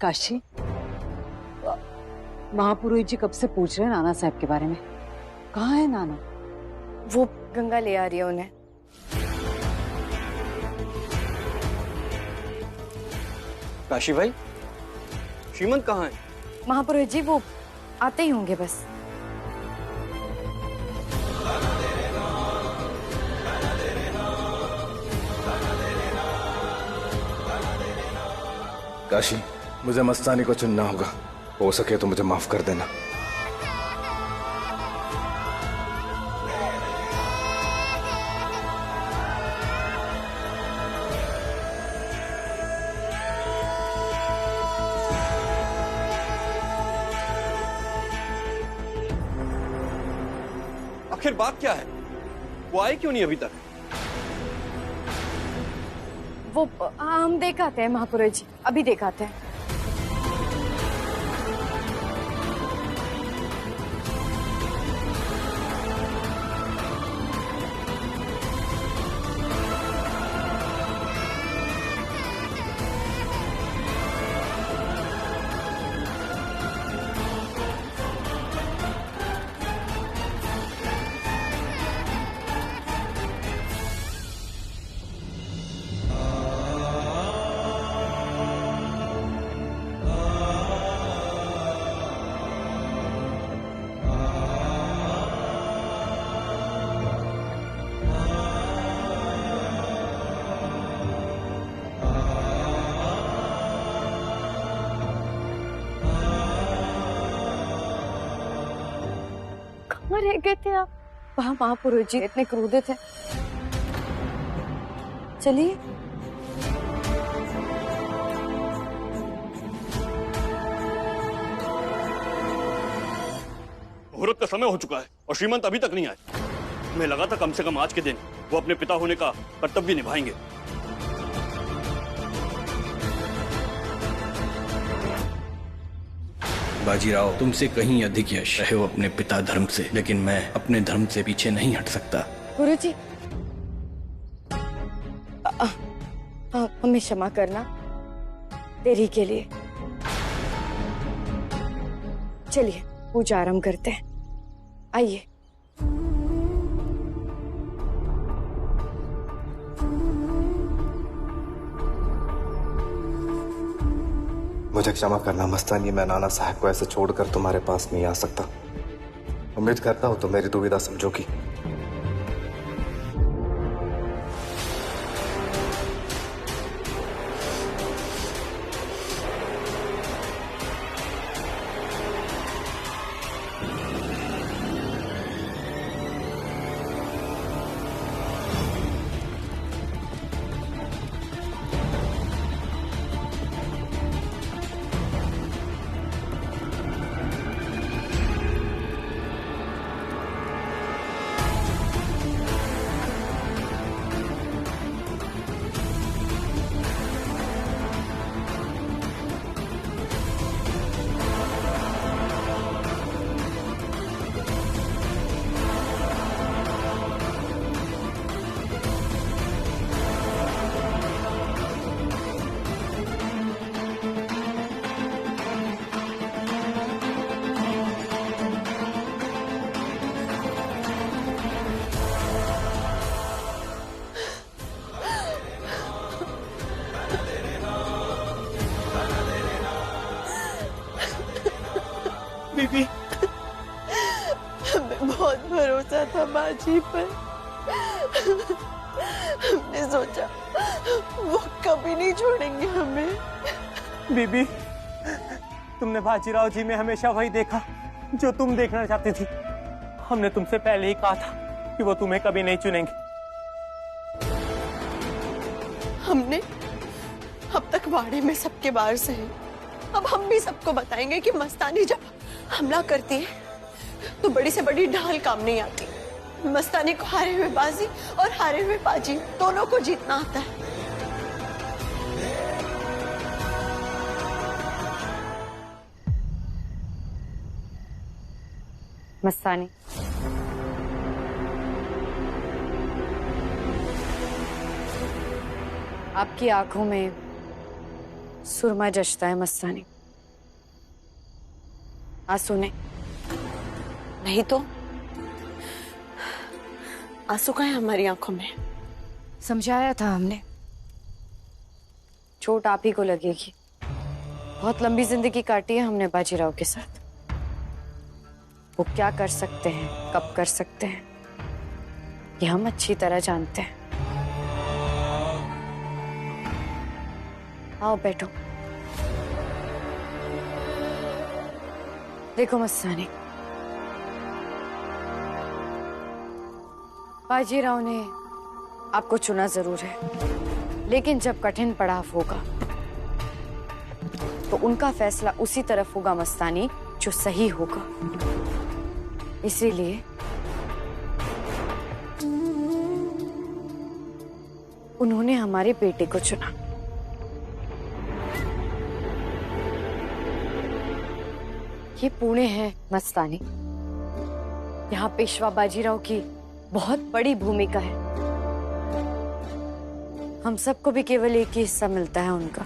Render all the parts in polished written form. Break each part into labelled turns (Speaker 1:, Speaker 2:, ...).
Speaker 1: काशी, महापुरोहित जी कब से पूछ रहे हैं नाना साहब के बारे में। कहाँ है नाना?
Speaker 2: वो गंगा ले आ रही है उन्हें।
Speaker 3: काशी भाई, श्रीमंत कहाँ है?
Speaker 2: महापुरोहित जी वो आते ही होंगे बस।
Speaker 4: काशी, मुझे मस्तानी को चुनना होगा। हो सके तो मुझे माफ कर देना।
Speaker 3: आखिर बात क्या है? वो आई क्यों नहीं अभी तक?
Speaker 2: वो हम देख आते हैं महापुरोहित जी, अभी देख आते हैं। कहाँ रह गए थे आप? वहाँ महापुरोहित जी इतने क्रोधित थे। चलिए।
Speaker 3: मुहूर्त का समय हो चुका है और श्रीमंत अभी तक नहीं आए। हमें लगा था कम से कम आज के दिन वो अपने पिता होने का कर्तव्य निभाएंगे।
Speaker 5: बाजीराव, तुमसे कहीं अधिक यश रहे हो अपने पिता धर्म से, लेकिन मैं अपने धर्म से पीछे नहीं हट सकता।
Speaker 2: गुरुजी, हमें क्षमा करना देरी के लिए। चलिए पूजा आरंभ करते हैं। आइए।
Speaker 4: मुझे क्षमा करना मस्तानी, मैं नाना साहब को ऐसे छोड़कर तुम्हारे पास नहीं आ सकता। उम्मीद करता हूं तो मेरी दुविधा समझोगी।
Speaker 6: बीबी, हमें बहुत भरोसा था बाजी पर। हमने सोचा वो कभी नहीं छोड़ेंगे हमें।
Speaker 7: बीबी, तुमने बाजीराव जी में हमेशा वही देखा जो तुम देखना चाहती थी। हमने तुमसे पहले ही कहा था कि वो तुम्हें कभी नहीं चुनेंगे।
Speaker 6: हमने अब तक वाड़े में सबके बाहर से है। अब हम भी सबको बताएंगे कि मस्तानी जब हमला करती है तो बड़ी से बड़ी ढाल काम नहीं आती। मस्तानी को हारे हुए बाजी और हारे हुए बाजी दोनों को जीतना आता है।
Speaker 2: मस्तानी, आपकी आंखों में सुरमा जचता है मस्तानी। आंसू ने नहीं तो आंसू का है हमारी आंखों में।
Speaker 1: समझाया था हमने, चोट आप ही को लगेगी। बहुत लंबी जिंदगी काटी है हमने बाजीराव के साथ। वो क्या कर सकते हैं, कब कर सकते हैं, ये हम अच्छी तरह जानते हैं। आओ बैठो। देखो मस्तानी, बाजीराव ने आपको चुना जरूर है, लेकिन जब कठिन पड़ाव होगा तो उनका फैसला उसी तरफ होगा मस्तानी जो सही होगा। इसीलिए उन्होंने हमारे बेटे को चुना। ये पुणे है मस्तानी, यहाँ पेशवा बाजीराव की बहुत बड़ी भूमिका है। हम सबको भी केवल एक ही हिस्सा मिलता है उनका,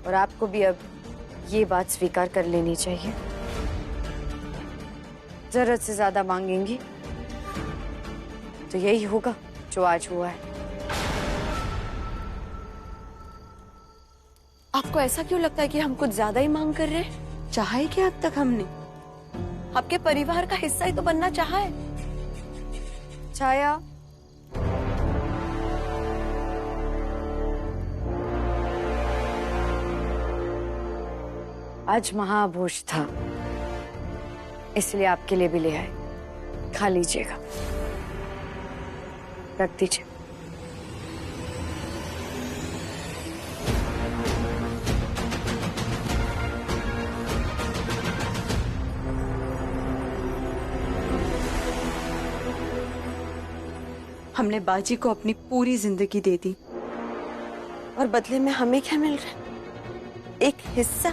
Speaker 1: और आपको भी अब ये बात स्वीकार कर लेनी चाहिए। जरूरत से ज्यादा मांगेंगी तो यही होगा जो आज हुआ है।
Speaker 2: आपको ऐसा क्यों लगता है कि हम कुछ ज्यादा ही मांग कर रहे हैं? चाहा है क्या अब तक हमने? आपके परिवार का हिस्सा ही तो बनना चाहा है।
Speaker 1: छाया, आज महाभोज था, इसलिए आपके लिए भी ले आए। खा लीजिएगा, रख दीजिए।
Speaker 6: हमने बाजी को अपनी पूरी जिंदगी दे दी
Speaker 2: और बदले में हमें क्या मिल रहा है? एक हिस्सा।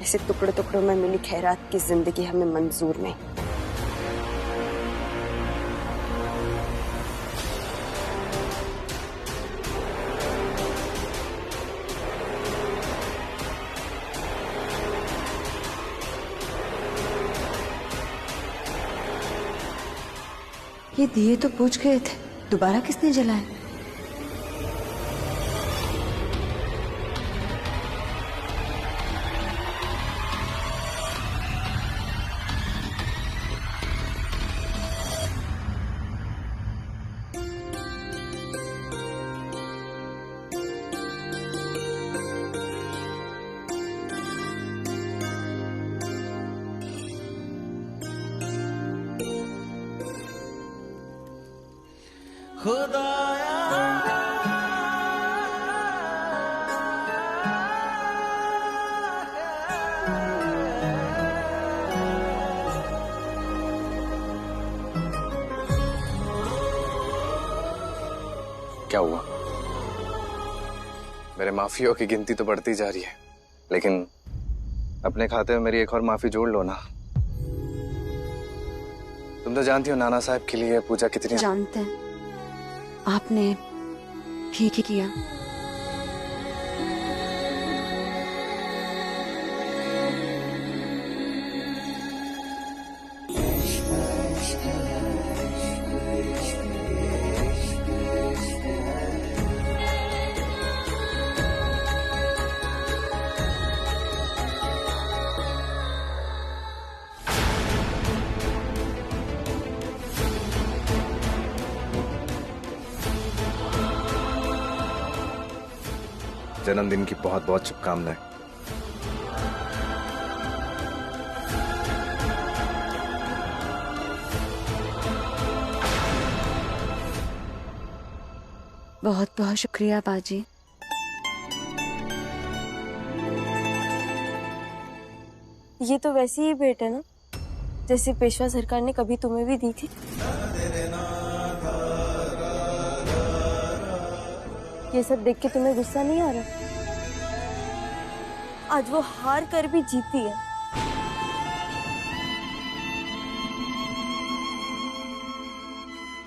Speaker 2: ऐसे टुकड़े टुकड़ों में मिली खैरात की जिंदगी हमें मंजूर नहीं।
Speaker 6: ये दिए तो बुझ गए थे, दोबारा किसने जलाए?
Speaker 4: क्या हुआ? मेरे माफियों की गिनती तो बढ़ती जा रही है, लेकिन अपने खाते में मेरी एक और माफी जोड़ लो ना। तुम तो जानती हो नाना साहब के लिए पूजा कितनी।
Speaker 6: जानते हैं, आपने ठीक ही किया।
Speaker 4: जन्मदिन की बहुत बहुत शुभकामनाएं।
Speaker 6: बहुत बहुत शुक्रिया बाजी।
Speaker 2: ये तो वैसी ही भेंट है ना जैसे पेशवा सरकार ने कभी तुम्हें भी दी थी। ये सब देख के तुम्हें गुस्सा नहीं आ रहा? आज वो हार कर भी जीती है।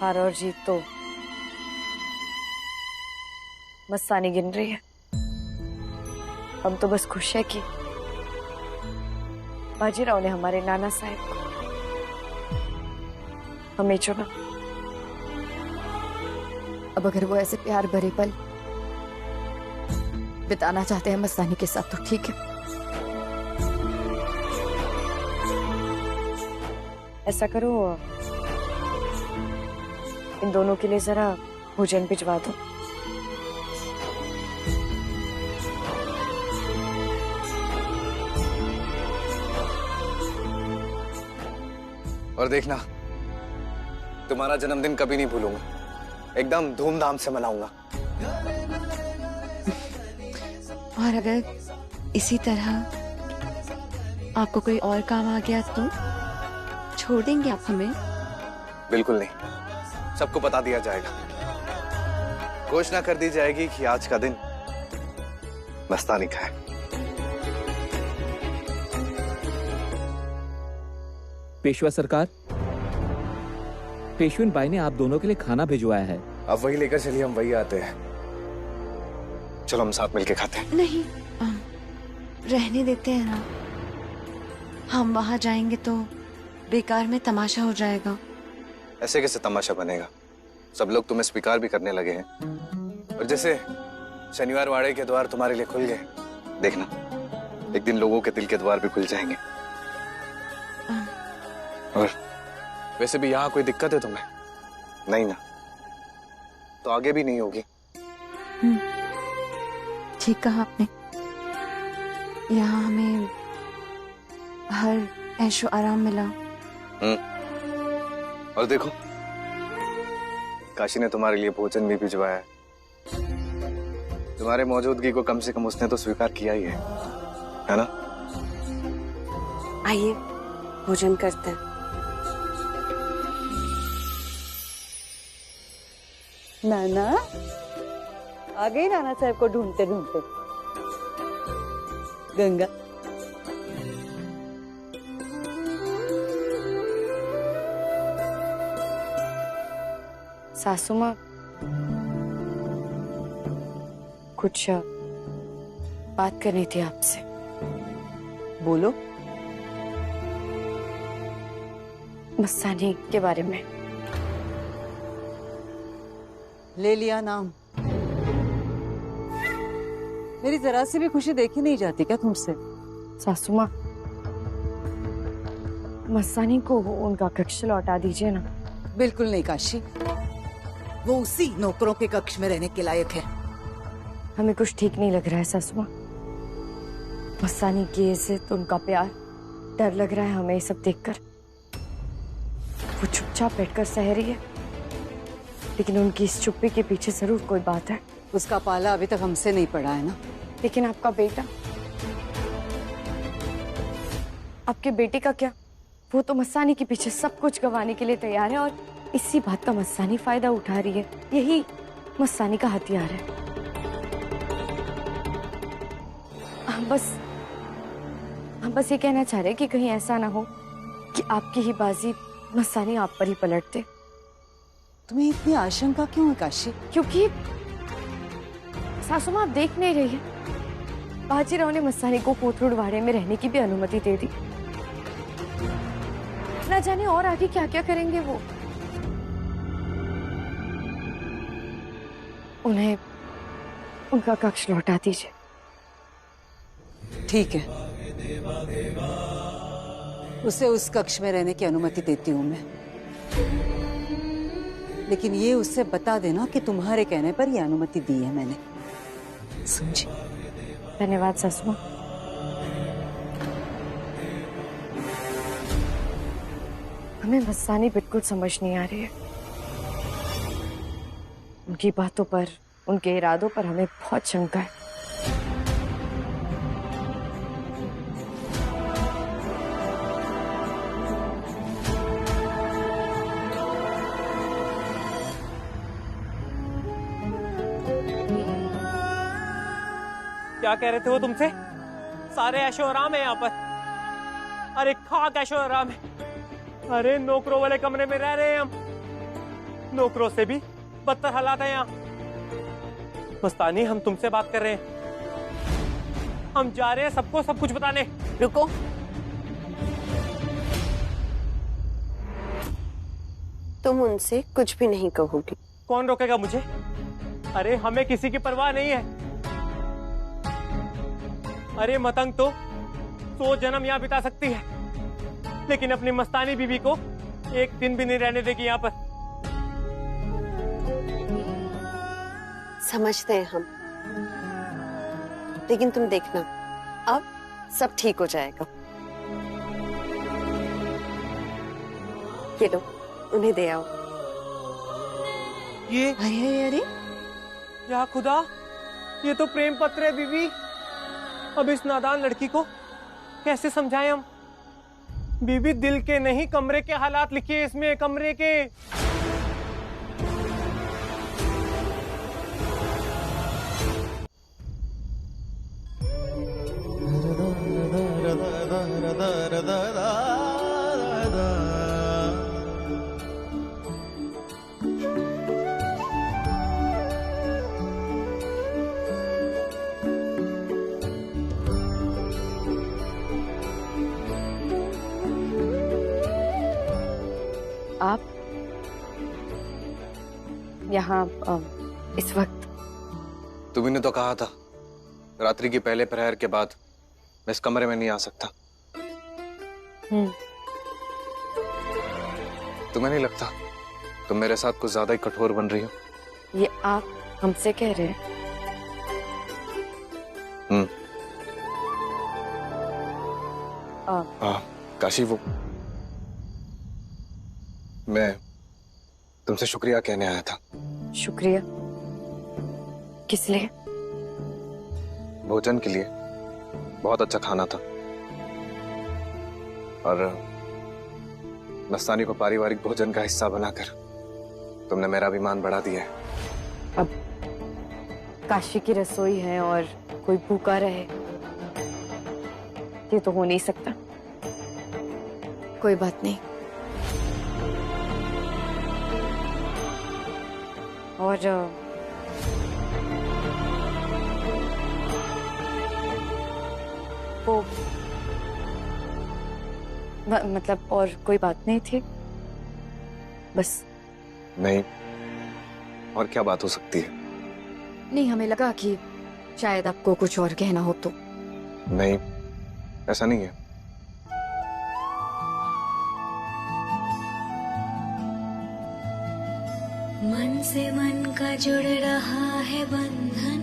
Speaker 1: हार और जीत तो मस्तानी गिन रही है। हम तो बस खुश है कि बाजीराव ने हमारे नाना साहब को हमें चुना। अब अगर वो ऐसे प्यार भरे पल बिताना चाहते हैं मस्तानी के साथ तो ठीक है। ऐसा करो, इन दोनों के लिए जरा भोजन भिजवा दो।
Speaker 4: और देखना, तुम्हारा जन्मदिन कभी नहीं भूलूंगा, एकदम धूमधाम से मनाऊंगा।
Speaker 2: और अगर इसी तरह आपको कोई और काम आ गया तो छोड़ देंगे आप हमें?
Speaker 4: बिल्कुल नहीं, सबको बता दिया जाएगा। घोषणा कर दी जाएगी कि आज का दिन मस्तानी का है।
Speaker 8: पेशवा सरकार, पेशविन बाई ने आप दोनों के लिए खाना भिजवाया है।
Speaker 4: अब वही लेकर चलिए, हम वही आते हैं। चलो हम साथ मिलके खाते हैं।
Speaker 2: नहीं, रहने देते हैं ना। हम वहां जाएंगे तो बेकार में तमाशा हो जाएगा।
Speaker 4: ऐसे कैसे तमाशा बनेगा? सब लोग तुम्हें स्वीकार भी करने लगे हैं। और जैसे शनिवार वाड़े के द्वार तुम्हारे लिए खुल गए, देखना एक दिन लोगों के दिल के द्वार भी खुल जाएंगे। और वैसे भी यहाँ कोई दिक्कत है तुम्हें? नहीं ना? तो आगे भी नहीं होगी।
Speaker 2: ठीक कहा आपने। यहाँ हमें हर ऐशो आराम मिला।
Speaker 4: और देखो, काशी ने तुम्हारे लिए भोजन भी भिजवाया है। तुम्हारे मौजूदगी को कम से कम उसने तो स्वीकार किया ही है ना?
Speaker 2: आइए भोजन करते हैं।
Speaker 9: नाना आ गई, नाना साहब को ढूंढते ढूंढते। गंगा,
Speaker 1: सासू माँ, कुछ बात करनी थी आपसे।
Speaker 9: बोलो।
Speaker 1: मस्तानी के बारे में।
Speaker 9: ले लिया नाम। मेरी जरा से भी खुशी देखी नहीं जाती क्या तुमसे?
Speaker 1: सासू माँ, मस्तानी को उनका कक्ष लौटा दीजिए ना।
Speaker 10: बिल्कुल नहीं काशी, वो उसी नौकरों के कक्ष में रहने के लायक है।
Speaker 1: हमें कुछ ठीक नहीं लग रहा है सासू माँ। मस्तानी की इज्जत, उनका प्यार, डर लग रहा है हमें ये सब देखकर। वो चुपचाप बैठकर सह रही है, लेकिन उनकी इस चुप्पी के पीछे जरूर कोई बात है।
Speaker 9: उसका पाला अभी तक हमसे नहीं पड़ा है ना।
Speaker 1: लेकिन आपका बेटा, आपके बेटे का क्या? वो तो मस्तानी के पीछे सब कुछ गंवाने के लिए तैयार है, और इसी बात का मस्तानी फायदा उठा रही है। यही मस्तानी का हथियार है। हम बस ये कहना चाह रहे हैं कि कहीं ऐसा ना हो कि आपकी ही बाजी मस्तानी आप पर ही पलट दे।
Speaker 9: तुम्हें इतनी आशंका क्यों है काशी?
Speaker 1: क्योंकि सासू माँ, आप देख नहीं रही है, बाजीराव ने मस्तानी को कोथरूडवाड़े में रहने की भी अनुमति दे दी। ना जाने और आगे क्या क्या करेंगे वो। उन्हें उनका कक्ष लौटा दीजिए।
Speaker 9: ठीक है, उसे उस कक्ष में रहने की अनुमति देती हूँ मैं। लेकिन ये उससे बता देना कि तुम्हारे कहने पर यह अनुमति दी है मैंने, समझी?
Speaker 1: धन्यवाद सासू माँ। हमें मस्तानी बिल्कुल समझ नहीं आ रही है। उनकी बातों पर, उनके इरादों पर हमें बहुत शंका है।
Speaker 7: क्या कह रहे थे वो तुमसे? सारे ऐशो आराम है यहाँ पर। अरे खाक ऐशो आराम है। अरे नौकरों वाले कमरे में रह रहे हैं हम। नौकरों से भी बदतर हालात है यहाँ। मस्तानी, हम तुमसे बात कर रहे हैं। हम जा रहे हैं सबको सब कुछ बताने।
Speaker 6: रुको, तुम उनसे कुछ भी नहीं कहोगी।
Speaker 7: कौन रोकेगा मुझे? अरे हमें किसी की परवाह नहीं है। अरे मतंग तो 100 जन्म यहाँ बिता सकती है, लेकिन अपनी मस्तानी बीवी को एक दिन भी नहीं रहने देगी यहाँ पर।
Speaker 6: समझते हैं हम, लेकिन तुम देखना अब सब ठीक हो जाएगा। ये लो, उन्हें दे आओ।
Speaker 7: ये
Speaker 2: अरे अरे अरे,
Speaker 7: या खुदा, ये तो प्रेम पत्र है बीवी। अब इस नादान लड़की को कैसे समझाएं हम? बीबी दिल के नहीं कमरे के हालात लिखिए इसमें, कमरे के।
Speaker 1: आप यहाँ इस वक्त?
Speaker 4: तुम्ही ने तो कहा था रात्रि के पहले प्रहर के बाद मैं इस कमरे में नहीं आ सकता। तुम्हें नहीं लगता तुम मेरे साथ कुछ ज्यादा ही कठोर बन रही हो?
Speaker 1: ये आप हमसे कह रहे हैं?
Speaker 4: काशी, वो मैं तुमसे शुक्रिया कहने आया था।
Speaker 1: शुक्रिया? किस लिए?
Speaker 4: भोजन के लिए। बहुत अच्छा खाना था और मस्तानी को पारिवारिक भोजन का हिस्सा बनाकर तुमने मेरा अभिमान बढ़ा दिया है।
Speaker 1: अब काशी की रसोई है और कोई भूखा रहे, ये तो हो नहीं सकता। कोई बात नहीं। और वो मतलब और कोई बात नहीं थी? बस?
Speaker 4: नहीं, और क्या बात हो सकती है?
Speaker 2: नहीं, हमें लगा कि शायद आपको कुछ और कहना हो तो।
Speaker 4: नहीं, ऐसा नहीं है।
Speaker 11: मन से मन का जुड़ रहा है बंधन,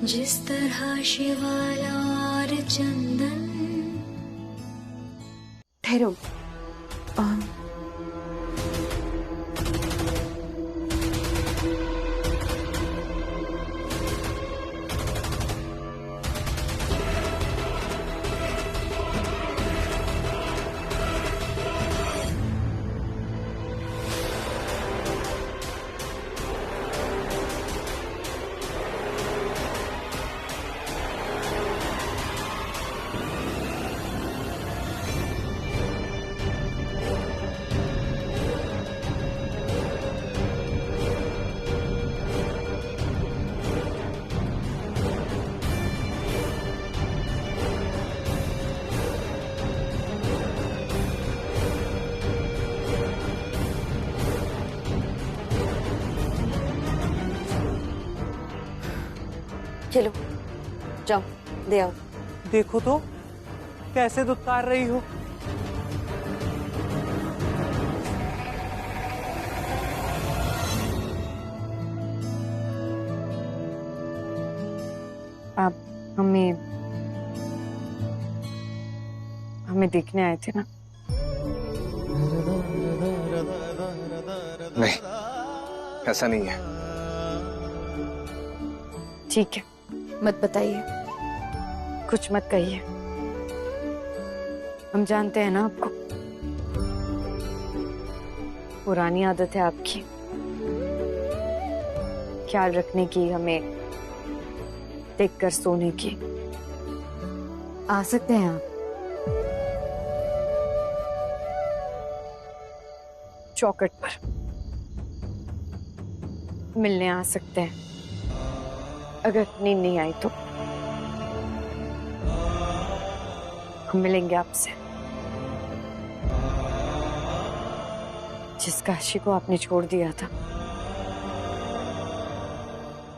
Speaker 11: जिस तरह शिवाला और चंदन।
Speaker 2: ठहरो,
Speaker 6: चलो जाओ, दे आओ।
Speaker 7: देखो तो कैसे दुत्कार रही हो।
Speaker 1: आप हमें देखने आए थे ना?
Speaker 4: नहीं, ऐसा नहीं है।
Speaker 1: ठीक है,
Speaker 2: मत बताइए।
Speaker 1: कुछ मत कहिए। हम जानते हैं ना आपको। पुरानी आदत है आपकी ख्याल रखने की, हमें देखकर सोने की।
Speaker 2: आ सकते हैं आप।
Speaker 1: चौखट पर मिलने आ सकते हैं, अगर नींद नहीं आई तो। हम मिलेंगे आपसे। जिस काशी को आपने छोड़ दिया था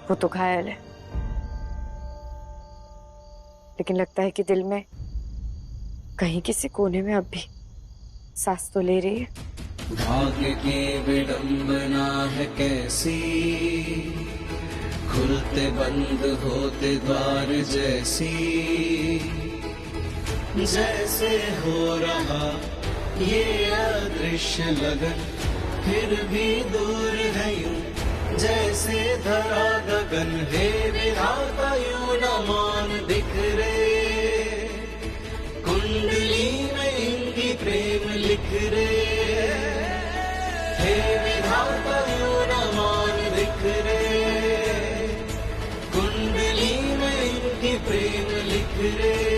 Speaker 1: वो तो घायल है, लेकिन लगता है कि दिल में कहीं किसी कोने में अब भी सांस तो ले रही है।
Speaker 12: भाग्य की विडंबना है कैसी, खुलते बंद होते द्वार जैसी, जैसे हो रहा ये अदृश्य लगन फिर भी दूर है यूं, जैसे धरा गगन हे विधाता यूं न मान बिखरे, कुंडली में इनकी प्रेम लिख रे, हे विधाता यूं न मान बिखरे, कुंडली में इनकी प्रेम लिख रे।